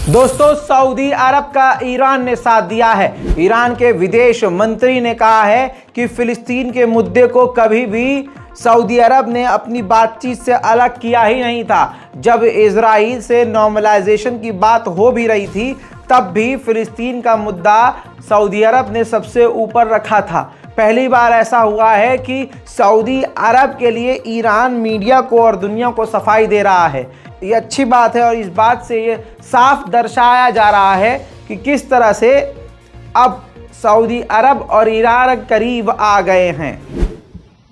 दोस्तों, सऊदी अरब का ईरान ने साथ दिया है। ईरान के विदेश मंत्री ने कहा है कि फिलिस्तीन के मुद्दे को कभी भी सऊदी अरब ने अपनी बातचीत से अलग किया ही नहीं था। जब इजराइल से नॉर्मलाइजेशन की बात हो भी रही थी, तब भी फिलिस्तीन का मुद्दा सऊदी अरब ने सबसे ऊपर रखा था। पहली बार ऐसा हुआ है कि सऊदी अरब के लिए ईरान मीडिया को और दुनिया को सफाई दे रहा है। ये अच्छी बात है और इस बात से ये साफ दर्शाया जा रहा है कि किस तरह से अब सऊदी अरब और ईरान करीब आ गए हैं।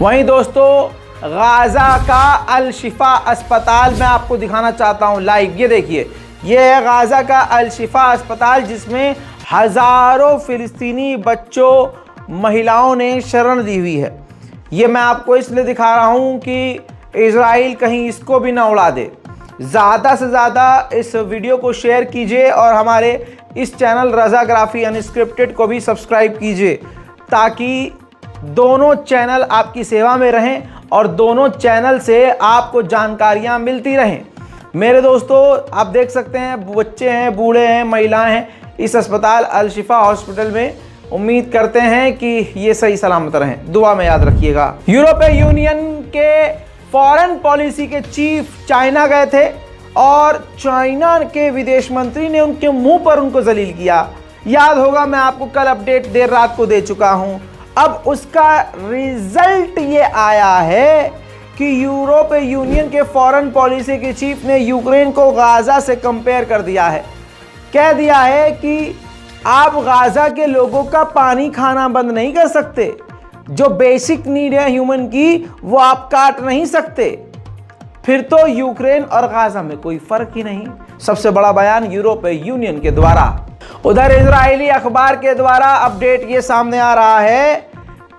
वहीं दोस्तों, गाजा का अल शिफा अस्पताल मैं आपको दिखाना चाहता हूं लाइव। ये देखिए, ये है गाजा का अल शिफा अस्पताल, जिसमें हजारों फिलिस्तीनी बच्चों महिलाओं ने शरण दी हुई है। ये मैं आपको इसलिए दिखा रहा हूं कि इजराइल कहीं इसको भी ना उड़ा दे। ज़्यादा से ज़्यादा इस वीडियो को शेयर कीजिए और हमारे इस चैनल रज़ाग्राफी अनस्क्रिप्टेड को भी सब्सक्राइब कीजिए, ताकि दोनों चैनल आपकी सेवा में रहें और दोनों चैनल से आपको जानकारियां मिलती रहें। मेरे दोस्तों, आप देख सकते हैं, बच्चे हैं, बूढ़े हैं, महिलाएं हैं इस अस्पताल अल शिफा हॉस्पिटल में। उम्मीद करते हैं कि ये सही सलामत रहें। दुआ में याद रखिएगा। यूरोपीय यूनियन के फॉरेन पॉलिसी के चीफ चाइना गए थे और चाइना के विदेश मंत्री ने उनके मुंह पर उनको जलील किया। याद होगा, मैं आपको कल अपडेट देर रात को दे चुका हूं। अब उसका रिजल्ट ये आया है कि यूरोपीय यूनियन के फॉरेन पॉलिसी के चीफ ने यूक्रेन को गाजा से कंपेयर कर दिया है। कह दिया है कि आप गाजा के लोगों का पानी खाना बंद नहीं कर सकते, जो बेसिक नीड है ह्यूमन की वो आप काट नहीं सकते, फिर तो यूक्रेन और गाजा में कोई फर्क ही नहीं। सबसे बड़ा बयान यूरोपीय यूनियन के द्वारा। उधर इजरायली अखबार के द्वारा अपडेट ये सामने आ रहा है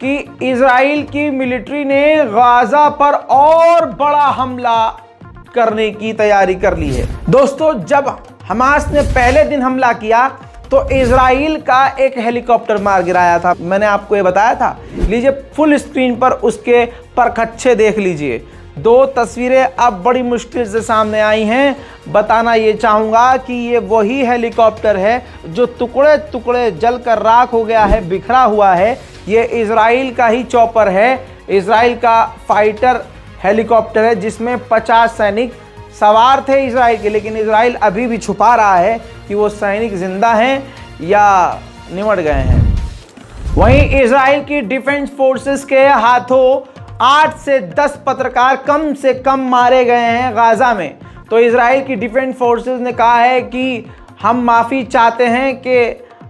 कि इजराइल की मिलिट्री ने गाजा पर और बड़ा हमला करने की तैयारी कर ली है। दोस्तों, जब हमास ने पहले दिन हमला किया तो इजराइल का एक हेलीकॉप्टर मार गिराया था। मैंने आपको ये बताया था। लीजिए, फुल स्क्रीन पर उसके परखच्चे देख लीजिए। दो तस्वीरें अब बड़ी मुश्किल से सामने आई हैं। बताना ये चाहूँगा कि ये वही हेलीकॉप्टर है जो टुकड़े टुकड़े जलकर राख हो गया है, बिखरा हुआ है। ये इजराइल का ही चॉपर है, इजराइल का फाइटर हेलीकॉप्टर है, जिसमें 50 सैनिक सवार थे इजराइल के। लेकिन इजराइल अभी भी छुपा रहा है कि वो सैनिक जिंदा हैं या निमट गए हैं। वहीं इजराइल की डिफेंस फोर्सेस के हाथों 8 से 10 पत्रकार कम से कम मारे गए हैं गाजा में। तो इजराइल की डिफेंस फोर्सेस ने कहा है कि हम माफ़ी चाहते हैं कि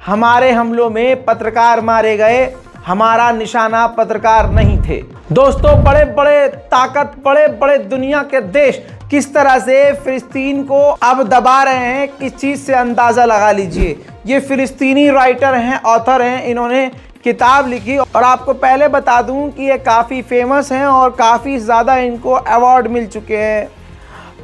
हमारे हमलों में पत्रकार मारे गए, हमारा निशाना पत्रकार नहीं थे। दोस्तों, बड़े बड़े ताकत, बड़े बड़े दुनिया के देश किस तरह से फिलिस्तीन को अब दबा रहे हैं, किस चीज़ से अंदाज़ा लगा लीजिए। ये फिलिस्तीनी राइटर हैं, ऑथर हैं, इन्होंने किताब लिखी और आपको पहले बता दूं कि ये काफ़ी फेमस हैं और काफ़ी ज़्यादा इनको अवार्ड मिल चुके हैं।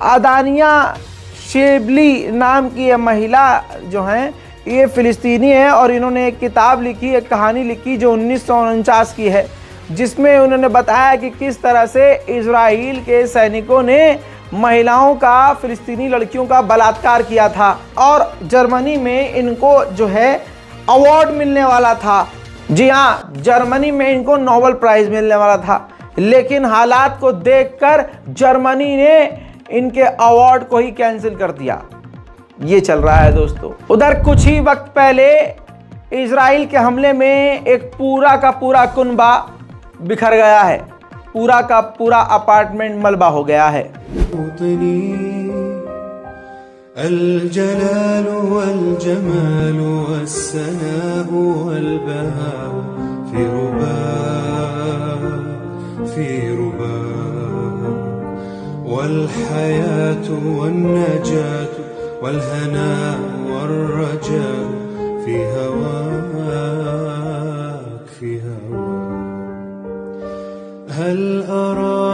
अदानिया शिबली नाम की ये महिला जो हैं, ये फ़िलिस्तीनी है और इन्होंने एक किताब लिखी, एक कहानी लिखी जो 1949 की है, जिसमें उन्होंने बताया कि किस तरह से इजराइल के सैनिकों ने महिलाओं का, फ़िलिस्तीनी लड़कियों का बलात्कार किया था और जर्मनी में इनको जो है अवार्ड मिलने वाला था। जी हाँ, जर्मनी में इनको नोबेल प्राइज़ मिलने वाला था, लेकिन हालात को देखकर जर्मनी ने इनके अवार्ड को ही कैंसिल कर दिया। ये चल रहा है दोस्तों। उधर कुछ ही वक्त पहले इजराइल के हमले में एक पूरा का पूरा कुनबा बिखर गया है, पूरा का पूरा अपार्टमेंट मलबा हो गया है। अल जलाल वल जमाल वस्सनाअ वल बहा फी रुबा वल हयात वन नजात वल हना वर रजा फी हवाक फी हवा हल अराक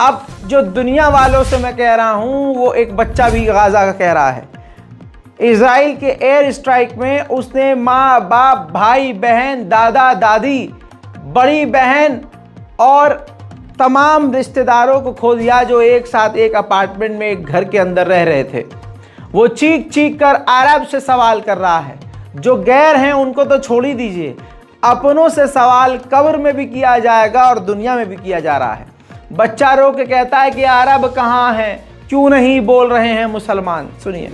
अब जो दुनिया वालों से मैं कह रहा हूं वो एक बच्चा भी गाजा का कह रहा है। इजराइल के एयर स्ट्राइक में उसने माँ बाप भाई बहन दादा दादी बड़ी बहन और तमाम रिश्तेदारों को खो दिया जो एक साथ एक अपार्टमेंट में एक घर के अंदर रह रहे थे। वो चीख चीख कर अरब से सवाल कर रहा है। जो गैर हैं उनको तो छोड़ ही दीजिए, अपनों से सवाल कब्र में भी किया जाएगा और दुनिया में भी किया जा रहा है। बच्चा रो के कहता है कि अरब कहाँ हैं, क्यों नहीं बोल रहे हैं मुसलमान। सुनिए।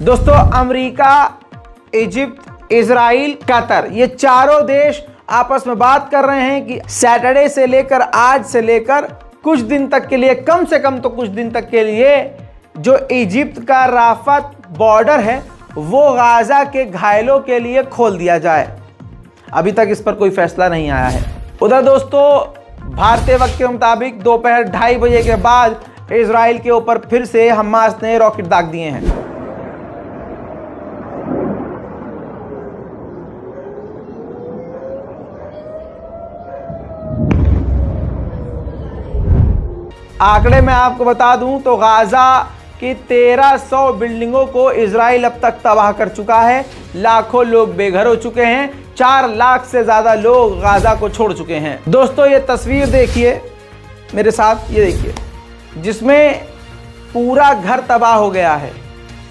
दोस्तों, अमेरिका, इजिप्ट, इजराइल, कतर, ये चारों देश आपस में बात कर रहे हैं कि सैटरडे से लेकर आज से लेकर कुछ दिन तक के लिए, कम से कम तो कुछ दिन तक के लिए, जो इजिप्ट का राफत बॉर्डर है वो गाजा के घायलों के लिए खोल दिया जाए। अभी तक इस पर कोई फैसला नहीं आया है। उधर दोस्तों, भारतीय वक्त के मुताबिक दोपहर 2:30 बजे के बाद इजराइल के ऊपर फिर से हमास ने रॉकेट दाग दिए हैं। आंकड़े में आपको बता दूं तो गाजा की 1300 बिल्डिंगों को इजराइल अब तक तबाह कर चुका है। लाखों लोग बेघर हो चुके हैं। 4 लाख से ज्यादा लोग गाजा को छोड़ चुके हैं। दोस्तों, ये तस्वीर देखिए मेरे साथ, ये देखिए, जिसमें पूरा घर तबाह हो गया है।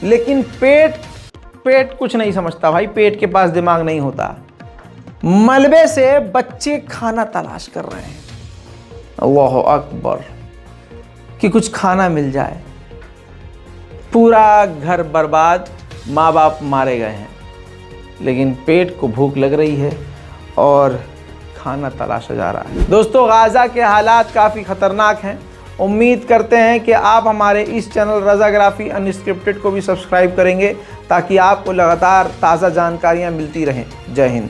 लेकिन पेट कुछ नहीं समझता भाई, पेट के पास दिमाग नहीं होता। मलबे से बच्चे खाना तलाश कर रहे हैं। अल्लाहु अकबर, कि कुछ खाना मिल जाए। पूरा घर बर्बाद, माँ बाप मारे गए हैं, लेकिन पेट को भूख लग रही है और खाना तलाशा जा रहा है। दोस्तों, गाजा के हालात काफ़ी ख़तरनाक हैं। उम्मीद करते हैं कि आप हमारे इस चैनल रज़ाग्राफी अनस्क्रिप्टेड को भी सब्सक्राइब करेंगे ताकि आपको लगातार ताज़ा जानकारियाँ मिलती रहें। जय हिंद।